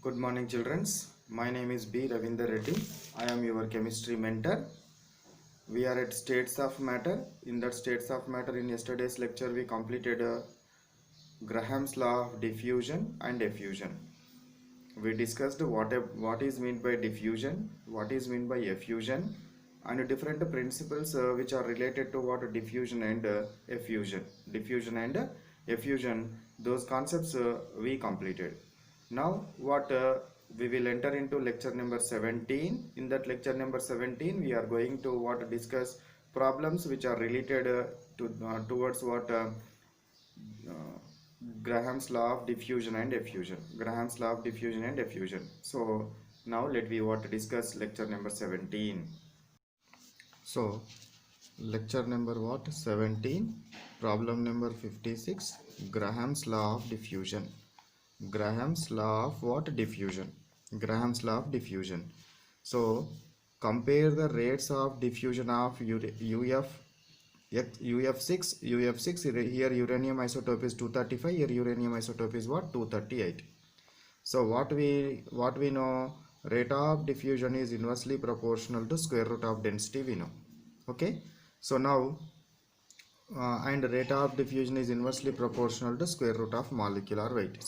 Good morning, children. My name is B. Ravinder Reddy. I am your chemistry mentor. We are at states of matter. In that states of matter, in yesterday's lecture, we completed Graham's law of diffusion and effusion. We discussed what is meant by diffusion, what is meant by effusion, and different principles which are related to what diffusion and effusion. Diffusion and effusion, those concepts we completed. Now what we will enter into lecture number 17. In that lecture number 17, we are going to discuss problems which are related towards Graham's law of diffusion and effusion. Graham's law of diffusion and effusion. So now let me discuss lecture number 17. So lecture number 17, problem number 56, Graham's law of diffusion. Graham's law of diffusion? Graham's law of diffusion. So compare the rates of diffusion of UF6. Here uranium isotope is 235. Here uranium isotope is 238. So what we know, rate of diffusion is inversely proportional to square root of density, we know. Okay, so now and rate of diffusion is inversely proportional to square root of molecular weight.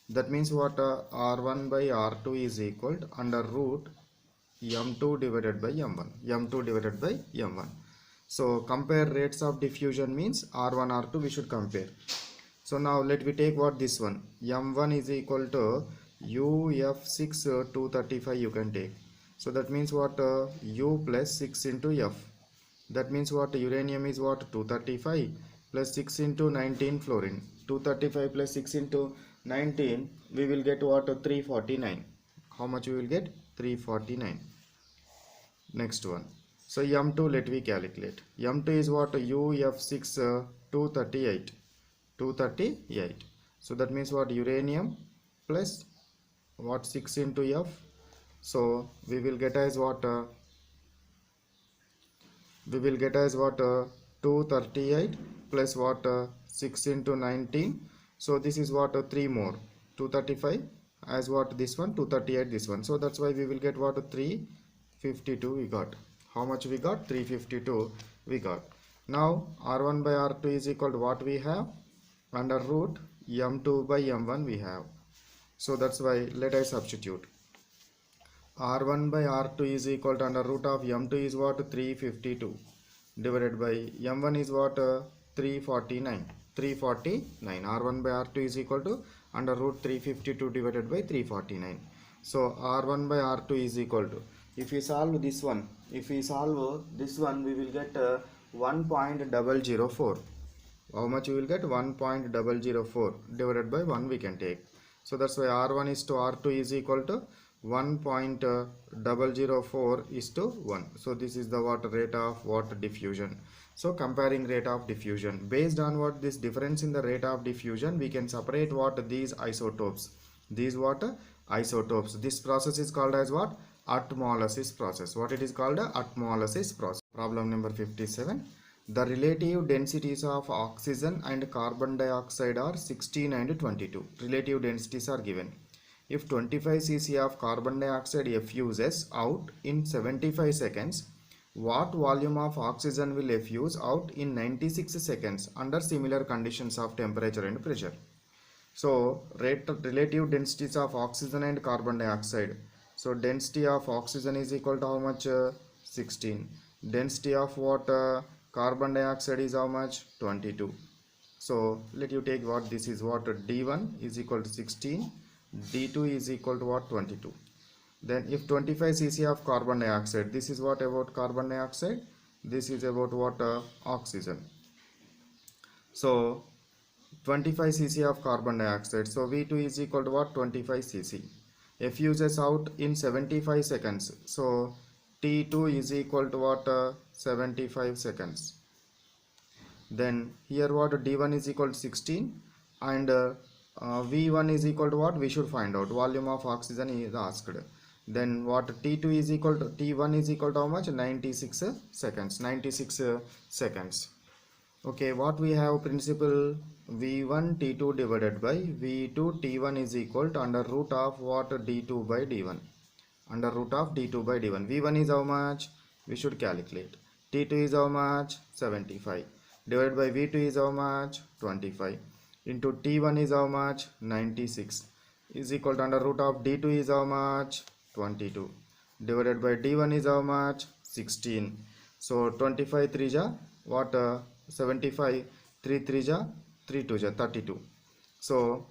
That means what? R1 by R2 is equal to under root m2 divided by m1. So compare rates of diffusion means R1 R2 we should compare. So now let me take this one, m1 is equal to UF6 235 you can take. So that means what? U plus 6 into F. That means what? Uranium is 235 plus 6 into 19 fluorine. 235 plus 6 into 19, we will get 349. How much we will get? 349. Next one. So m2 let me calculate. m2 is UF6 238. So that means uranium plus 6 into F. So we will get as 238 plus 6 into 19. So this is 3 more. 235 as this one, 238 this one. So that's why we will get 352 we got. How much we got? 352 we got. Now R1 by R2 is equal to what we have? Under root m2 by m1 we have. So that's why let us substitute. R1 by R2 is equal to under root of m2 is 352 divided by m1 is 349. R1 by R2 is equal to under root 352 divided by 349. So R1 by R2 is equal to, if we solve this one, we will get 1.004. How much we will get? 1.004 divided by 1 we can take. So that's why R1 is to R2 is equal to 1.004 is to 1. So this is the rate of diffusion. So comparing rate of diffusion, based on this difference in the rate of diffusion, we can separate these isotopes. These isotopes. This process is called as atmolysis process. What it is called? Atmolysis process. Problem number 57. The relative densities of oxygen and carbon dioxide are 16 and 22. Relative densities are given. If 25 cc of carbon dioxide effuses out in 75 seconds, what volume of oxygen will effuse out in 96 seconds under similar conditions of temperature and pressure? So relative densities of oxygen and carbon dioxide. So density of oxygen is equal to how much? 16. Density of carbon dioxide is how much? 22. So let you take this is D1 is equal to 16. D2 is equal to 22. Then if 25 cc of carbon dioxide, this is about carbon dioxide, this is about oxygen. So 25 cc of carbon dioxide, so V2 is equal to 25 cc. Effuses out in 75 seconds, so T2 is equal to 75 seconds. Then here D1 is equal to 16 and V1 is equal to we should find out. Volume of oxygen is asked. Then T2 is equal to, T1 is equal to how much? 96 seconds. Okay, what we have principle V1 T2 divided by V2 T1 is equal to under root of what D2 by D1. Under root of D2 by D1. V1 is how much? We should calculate. T2 is how much? 75. Divided by V2 is how much? 25. Into T1 is how much? 96. Is equal to under root of D2 is how much? 22. Divided by D1 is how much? 16. So 25 3 ja what 75, 3 3 ja 3 2 ja 32. So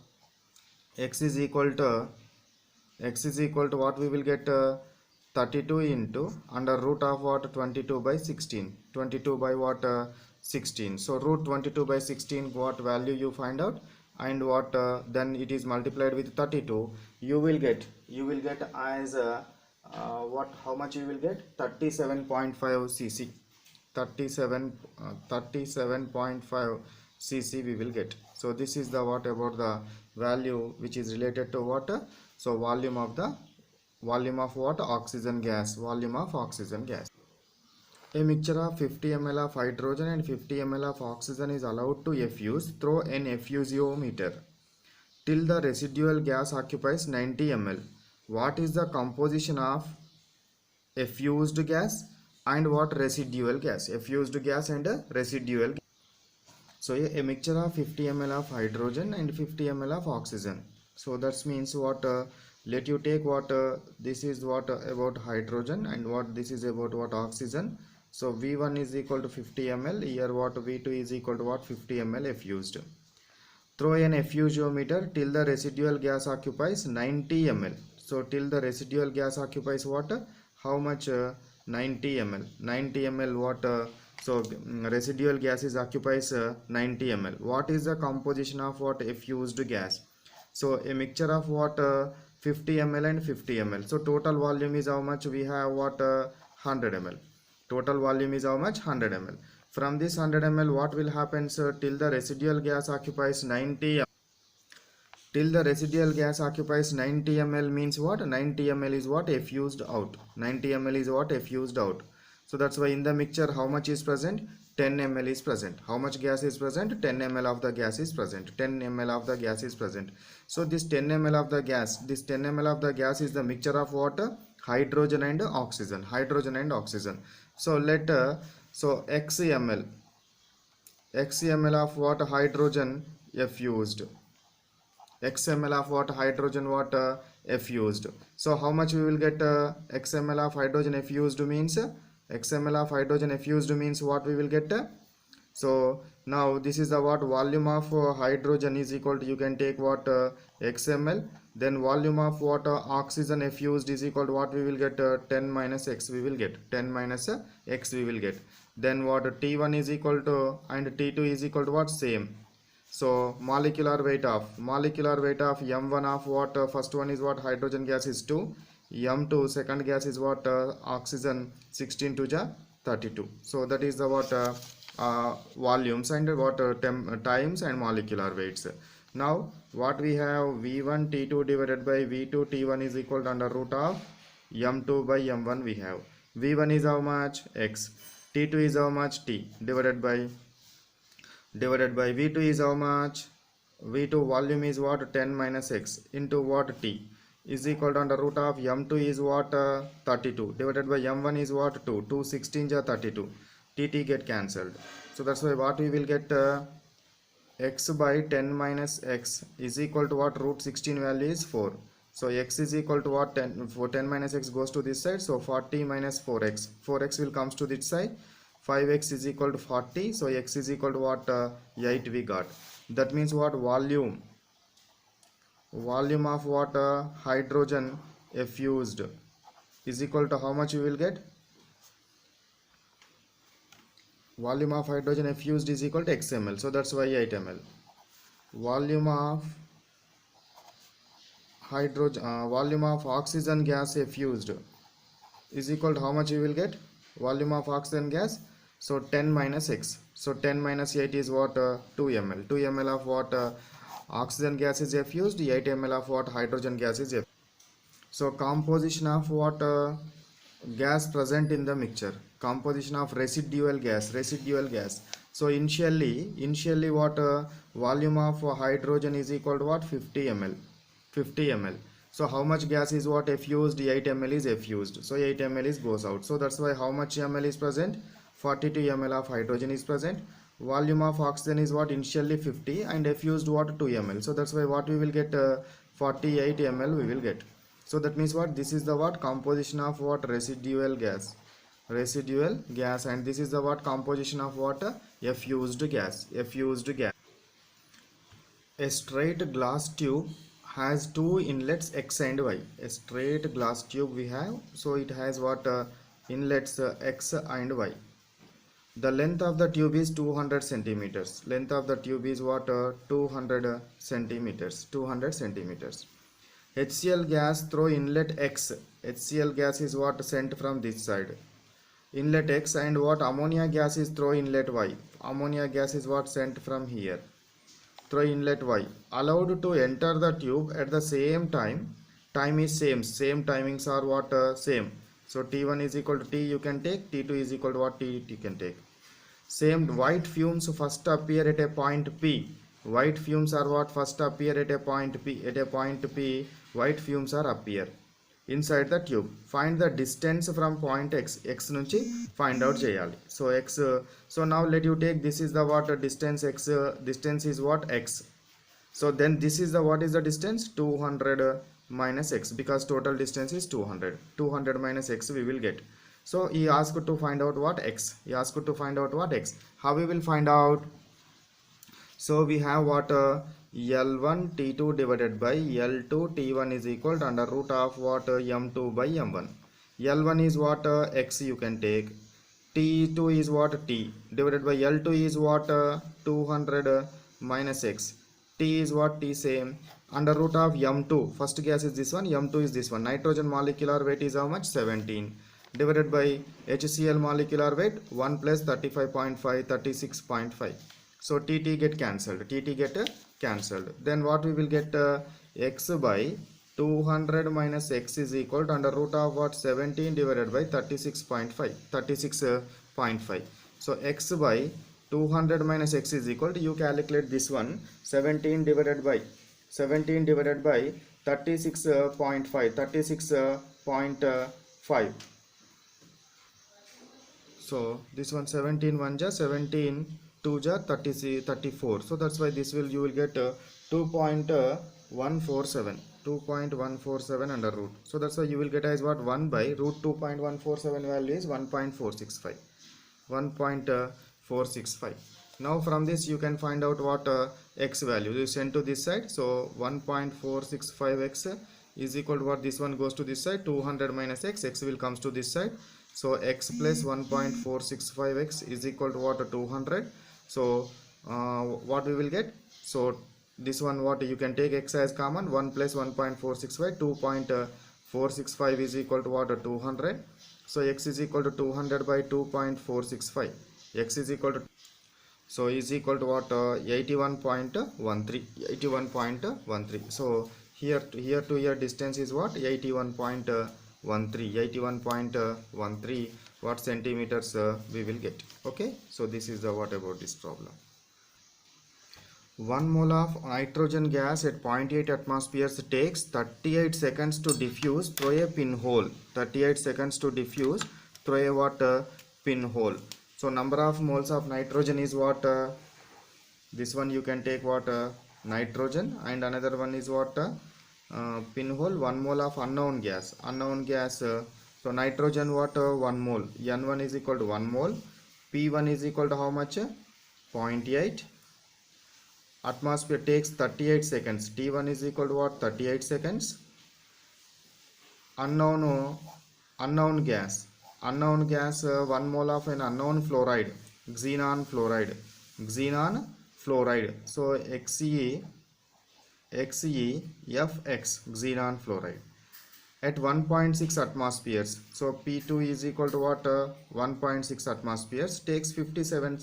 x is equal to what we will get 32 into under root of what 22 by 16. 22 by what 16. So root 22 by 16 what value you find out, and what then it is multiplied with 32, you will get as what, how much you will get? 37.5 cc. 37.5 cc we will get. So this is the what about the value which is related to water. So volume of what? Oxygen gas. Volume of oxygen gas. A mixture of 50 ml of hydrogen and 50 ml of oxygen is allowed to effuse through an effusiometer till the residual gas occupies 90 ml. What is the composition of effused gas and what residual gas? Effused gas and residual gas. So a mixture of 50 ml of hydrogen and 50 ml of oxygen. So that means what let you take what this is what about hydrogen, and what this is about what oxygen. So V1 is equal to 50 ml. Here what V2 is equal to what 50 ml effused. Throw an effusiometer till the residual gas occupies 90 ml. So till the residual gas occupies what? How much? 90 ml. 90 ml what? So residual gases occupies 90 ml. What is the composition of what effused gas? So a mixture of what 50 ml and 50 ml. So total volume is how much? We have what 100 ml. Total volume is how much? 100 ml. From this 100 ml what will happen, sir? Till the residual gas occupies 90 ml. Till the residual gas occupies 90 ml means what? 90 ml is what? Effused out. 90 ml is what? Effused out. So that's why in the mixture how much is present? 10 ml is present. How much gas is present? 10 ml of the gas is present. 10 ml of the gas is present. So this 10 ml of the gas, this 10 ml of the gas is the mixture of water, hydrogen and oxygen. Hydrogen and oxygen. So let so x ml of what? Hydrogen effused. X ml of what? Hydrogen water effused. So how much we will get x ml of hydrogen effused means x ml of hydrogen effused means what we will get. So now this is the what volume of hydrogen is equal to, you can take what x ml, then volume of what oxygen effused is equal to what we will get 10 minus x we will get 10 minus x we will get. Then what T1 is equal to and T2 is equal to what? Same. So molecular weight of M1 of what first one is what? Hydrogen gas is 2, M2 second gas is what oxygen 16 to ja 32. So that is the what volumes and what times and molecular weights. Now what we have, V1 T2 divided by V2 T1 is equal to under root of M2 by M1 we have. V1 is how much? X. T2 is how much? T divided by V2 is how much? V2 volume is what? 10 minus x into what? T is equal to under root of M2 is what? 32 divided by M1 is what? 2. 2 16 ja 32. T get cancelled. So that's why what we will get x by 10 minus x is equal to what? Root 16 value is 4. So x is equal to what? 10 for 10 minus x goes to this side. So 40 minus 4x. 4x will comes to this side. 5x is equal to 40. So x is equal to what? 8 we got. That means what? Volume of what? Hydrogen effused is equal to how much we will get? Volume of hydrogen effused is equal to x ml. So that's why 8 ml. Volume of hydrogen volume of oxygen gas effused is equal to how much we will get? Volume of oxygen gas. So 10 minus x. So 10 minus 8 is what? 2 ml. 2 ml of what oxygen gas is effused. 8 ml of what hydrogen gas is effused. So composition of what gas present in the mixture. Composition of residual gas. So initially what volume of hydrogen is equal to what? 50 ml. 50 ml. So how much gas is what effused? 8 ml is effused. So 8 ml is goes out. So that's why how much ml is present? 42 ml of hydrogen is present. Volume of oxygen is what? Initially 50 and effused what? 2 ml. So that's why what we will get 48 ml we will get. So that means what? This is the what? Composition of what? Residual gas. Residual gas, and this is the what? Composition of what? Effused gas. Effused gas. A straight glass tube has two inlets X and Y. A straight glass tube we have, so it has what? Inlets X and Y. The length of the tube is 200 centimeters. Length of the tube is what? 200 centimeters. 200 centimeters. HCl gas through inlet X. HCl gas is what? Sent from this side. Inlet X, and what? Ammonia gas is through inlet Y. Ammonia gas is what? Sent from here through inlet Y. Allowed to enter the tube at the same time. Time is same timings are what? Same. So T1 is equal to T you can take, T2 is equal to what? T you can take. Same. White fumes first appear at a point P. White fumes are what? First appear at a point P. At a point P, white fumes are appear inside the tube. Find the distance from point X. X nunchi find out cheyali. So X, so now let you take, this is the what? Distance X, distance is what? X. So then this is the what is the distance? 200 minus X, because total distance is 200. 200 minus X we will get. So he asked to find out what? X. He asked to find out what? X. How we will find out? So we have what? L1 T2 divided by L2 T1 is equal to under root of what? M2 by M1. L1 is what? X you can take. T2 is what? T divided by L2 is what? 200 minus X. T is what? T same. Under root of M2. First gas is this one. M2 is this one. Nitrogen molecular weight is how much? 17. Divided by HCl molecular weight 1 plus 35.5, 36.5. So TT get cancelled. TT get cancelled. Then what we will get? X by 200 minus X is equal to under root of what? 17 divided by 36.5. 36.5. So X by 200 minus X is equal to, you calculate this one, 17 divided by 36.5. 36.5. So this one 17 1 ja 17 2 ja 34. So that's why this will, you will get 2.147. 2.147 under root. So that's why you will get as what? 1 by root 2.147 value is 1.465. 1.465. Now from this you can find out what? X value. You send to this side. So 1.465 X is equal to what? This one goes to this side. 200 minus X. X will comes to this side. So X plus 1.465 X is equal to what? 200. So what we will get? So this one what? You can take X as common. 1 plus 1.465. 2.465 is equal to what? 200. So X is equal to 200 by 2.465. X is equal to, so is equal to what? 81.13. 81.13. So here to here distance is what? 81.13. 81.13 what centimeters we will get. Okay, so this is the what about this problem. 1 mole of nitrogen gas at 0.8 atmospheres takes 38 seconds to diffuse through a pinhole. 38 seconds to diffuse through a what? Pinhole. So number of moles of nitrogen is what? This one you can take what? Nitrogen, and another one is what? Pinhole. 1 mole of unknown gas. Unknown gas. So nitrogen what? 1 mole. N1 is equal to 1 mole. P1 is equal to how much? 0.8. Atmosphere takes 38 seconds. T1 is equal to what? 38 seconds. Unknown gas. Unknown gas. 1 mole of an unknown fluoride. Xenon fluoride. Xenon fluoride. So XeFX, xenon fluoride, at 1.6 atmospheres. So P2 is equal to what? 1.6 atmospheres, takes 57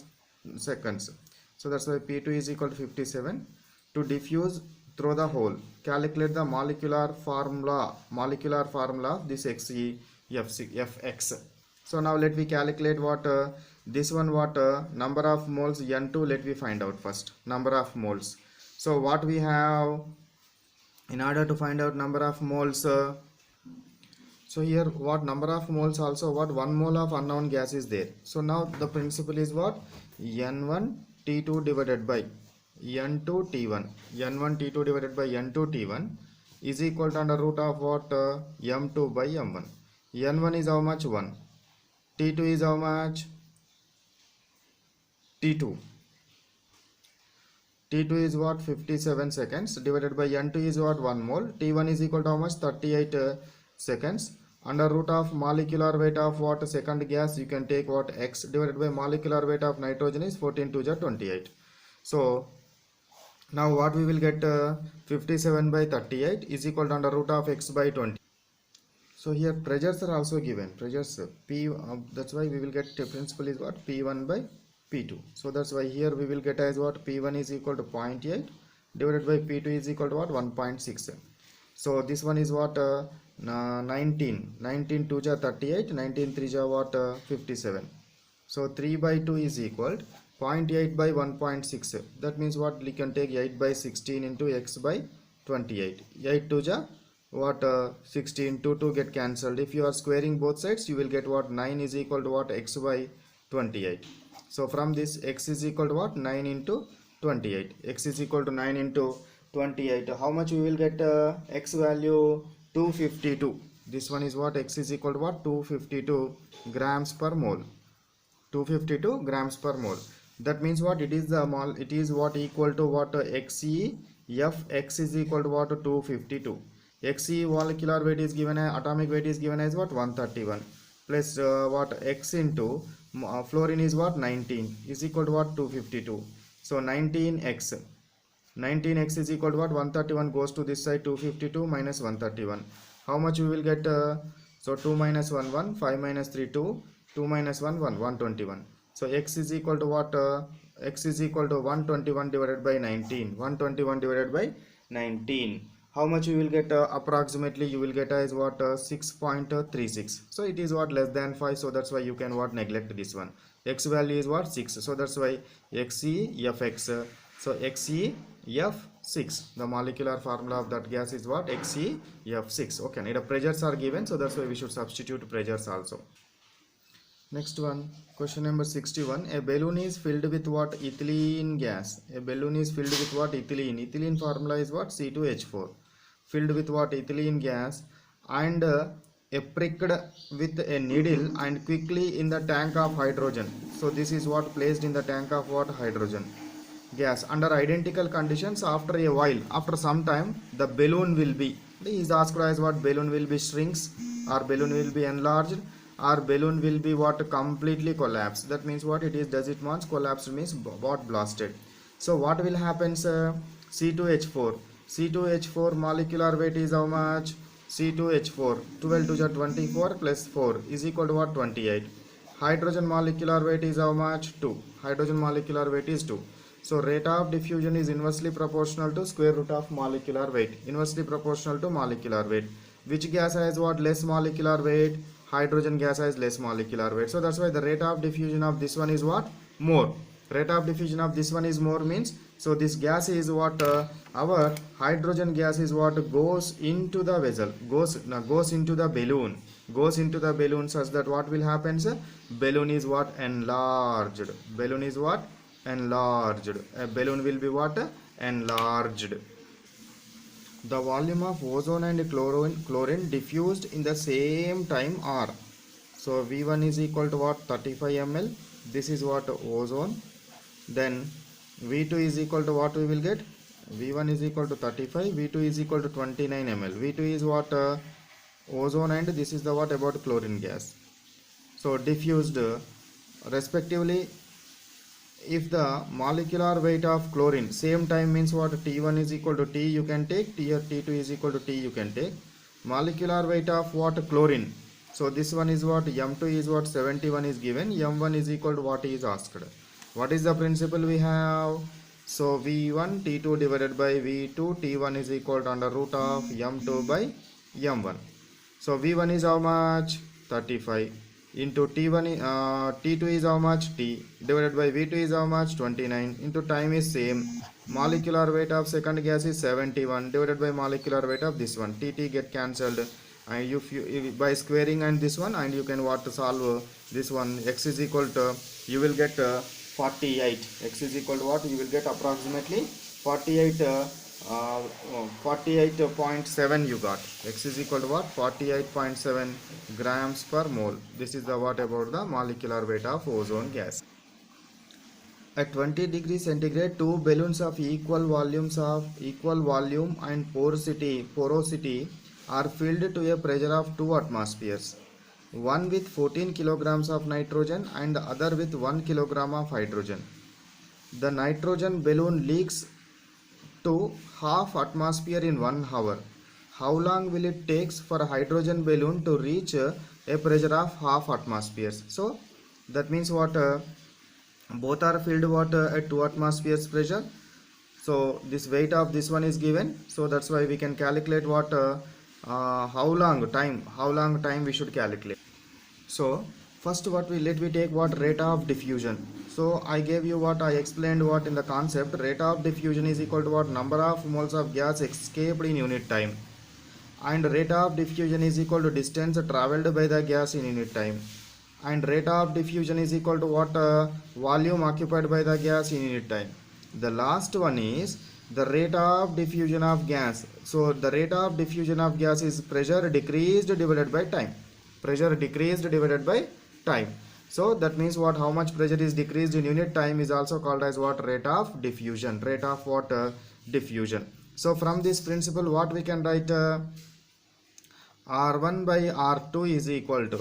seconds. So that's why P2 is equal to 57. To diffuse through the hole, calculate the molecular formula of this XeFX. So now let me calculate what? this one what number of moles N2, let me find out first number of moles. So what we have in order to find out number of moles, so here what number of moles, also what 1 mole of unknown gas is there. So now the principle is what N1 T2 divided by N2 T1, N1 T2 divided by N2 T1 is equal to under root of what M2 by M1. N1 is how much? 1. T2 is how much? T2. T2 is what? 57 seconds divided by N2 is what? 1 mole. T1 is equal to how much? 38 seconds. Under root of molecular weight of what second gas, you can take what X divided by molecular weight of nitrogen is 14 to the 28. So now what we will get 57 by 38 is equal to under root of X by 20. So here pressures are also given, pressures P, that's why we will get principle is what P1 by P2. So that's why here we will get as what P1 is equal to 0.8 divided by P2 is equal to what 1.6. So this one is what 19 2 ja 38, 19 3 ja what 57. So 3 by 2 is equal to 0.8 by 1.6. That means what we can take 8 by 16 into X by 28. 8 2 ja what 16, 2 get cancelled. If you are squaring both sides, you will get what 9 is equal to what X by 28. So from this X is equal to what 9 into 28. X is equal to 9 into 28. How much we will get X value? 252. This one is what X is equal to what 252 grams per mole. 252 grams per mole. That means what it is the mole, it is what equal to what Xe F X is equal to what 252. Xe molecular weight is given, atomic weight is given as what 131 plus what X into fluorine is what 19 is equal to what 252. So 19X is equal to what 131 goes to this side, 252 minus 131. How much we will get? So 2 minus 1 1, 5 minus 3 2, 2 minus 1 1, 121. So X is equal to what? X is equal to 121 divided by 19. 121 divided by 19. How much you will get? Approximately you will get as what 6.36. So it is what less than 5. So that's why you can what neglect this one. X value is what 6. So that's why XeFX. So XeF6. The molecular formula of that gas is what XeF6. Okay. Now the pressures are given. So that's why we should substitute pressures also. Next one, question number 61. A balloon is filled with what? Ethylene gas. A balloon is filled with what? Ethylene. Ethylene formula is what? C2H4. Filled with what? Ethylene gas and pricked with a needle and quickly in the tank of hydrogen. So this is what placed in the tank of what? Hydrogen gas under identical conditions. After a while, after some time, the balloon will be, he is asked as what? Balloon will be shrinks or balloon will be enlarged, or balloon will be what? Completely collapsed. That means what it is? Does it means collapsed means what? Blasted. So what will happen, sir? C2H4. C2H4 molecular weight is how much? C2H4 12 to the 24 plus 4 is equal to what? 28. Hydrogen molecular weight is how much? 2. Hydrogen molecular weight is 2. So rate of diffusion is inversely proportional to square root of molecular weight. Inversely proportional to molecular weight. Which gas has what? Less molecular weight? Hydrogen gas has less molecular weight. So that's why the rate of diffusion of this one is what? More. Rate of diffusion of this one is more means, so this gas is what? Our hydrogen gas is what? Goes into the vessel, goes into the balloon, such that what will happen, sir? Balloon is what? Enlarged. Balloon is what? Enlarged. A balloon will be what? Enlarged. The volume of ozone and chlorine diffused in the same time are. So V1 is equal to what? 35 ml. This is what? Ozone. Then V2 is equal to what we will get? V1 is equal to 35. V2 is equal to 29 ml. V2 is what? Ozone, and this is the what about chlorine gas. So diffused respectively. If the molecular weight of chlorine same time means what? T1 is equal to T you can take, T2 is equal to T you can take. Molecular weight of what? Chlorine. So this one is what? M2 is what? 71 is given. M1 is equal to what is asked. What is the principle we have? So V1 T2 divided by V2 T1 is equal to under root of M2 by M1. So V1 is how much? 35 into T1 T2 is how much, T divided by V2 is how much, 29, into time is same. Molecular weight of second gas is 71 divided by molecular weight of this one, TT get cancelled, and if by squaring and this one, and you can what to solve this one. X is equal to, you will get 48. X is equal to what, you will get approximately 48.7 you got. X is equal to what, 48.7 grams per mole. This is the what about the molecular weight of ozone gas. At 20 degrees centigrade, two balloons of equal volume and porosity are filled to a pressure of 2 atmospheres. One with 14 kilograms of nitrogen and the other with 1 kilogram of hydrogen. The nitrogen balloon leaks to half atmosphere in 1 hour. How long will it take for a hydrogen balloon to reach a pressure of half atmospheres? So that means what, both are filled what at 2 atmospheres pressure. So this weight of this one is given, so that's why we can calculate what how long time we should calculate. So first what let me take what rate of diffusion. So I gave you what I explained what in the concept. Rate of diffusion is equal to what, number of moles of gas escaped in unit time, and rate of diffusion is equal to distance traveled by the gas in unit time, and rate of diffusion is equal to what, volume occupied by the gas in unit time. The last one is the rate of diffusion of gas. So the rate of diffusion of gas is pressure decreased divided by time. Pressure decreased divided by time. So that means what, how much pressure is decreased in unit time is also called as what, rate of diffusion. Rate of what, diffusion. So from this principle what we can write, R1 by R2 is equal to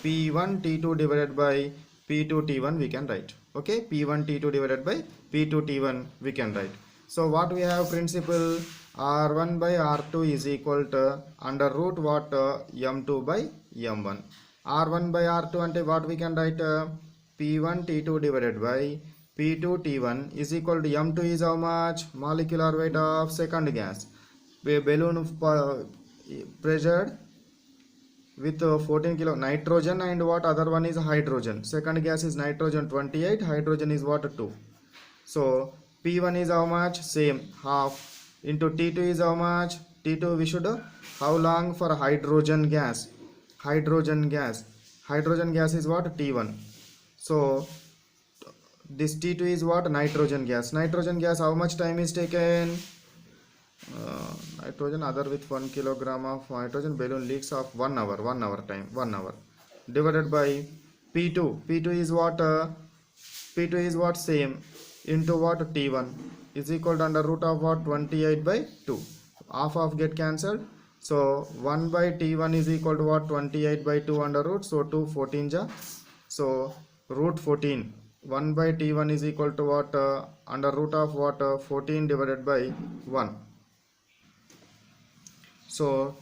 P1 T2 divided by P2 T1 we can write. Okay, P1 T2 divided by P2 T1 we can write. So what we have principle, R1 by R2 is equal to under root what, M2 by M1. R1 by R2 ante what we can write, P1 T2 divided by P2 T1 is equal to M2 is how much, molecular weight of second gas. Balloon pressured with 14 kilo nitrogen, and what other one is hydrogen. Second gas is nitrogen 28, hydrogen is what, 2. So P1 is how much, same, half, into T2 is how much, T2 we should, how long for hydrogen gas. Hydrogen gas is what, T1. So this T2 is what, nitrogen gas. Nitrogen gas, how much time is taken, nitrogen other with 1 kilogram of nitrogen balloon leaks of 1 hour time, 1 hour divided by P2 is what, P2 is what, same, into what, T1 is equal to under root of what, 28 by 2. Half of get cancelled, so 1 by T1 is equal to what, 28 by 2 under root, so 2 14 ja, so root 14. 1 by T1 is equal to what, under root of what, 14 divided by 1. So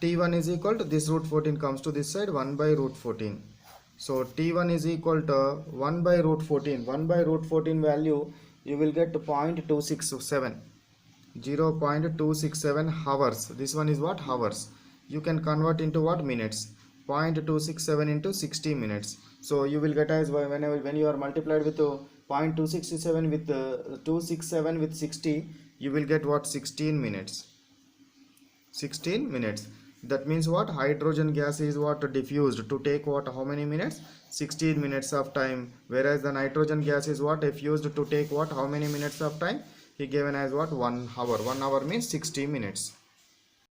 T1 is equal to this root 14 comes to this side, 1 by root 14. So T1 is equal to 1 by root 14. 1 by root 14 value you will get 0.267. 0.267 hours. This one is what, hours. You can convert into what, minutes. 0.267 into 60 minutes. So you will get as when you are multiplied with 0.267 with 267 with 60, you will get what, 16 minutes. 16 minutes. That means what, hydrogen gas is what, diffused to take what, how many minutes, 16 minutes of time, whereas the nitrogen gas is what, diffused to take what, how many minutes of time, he given as what, 1 hour. 1 hour means 60 minutes.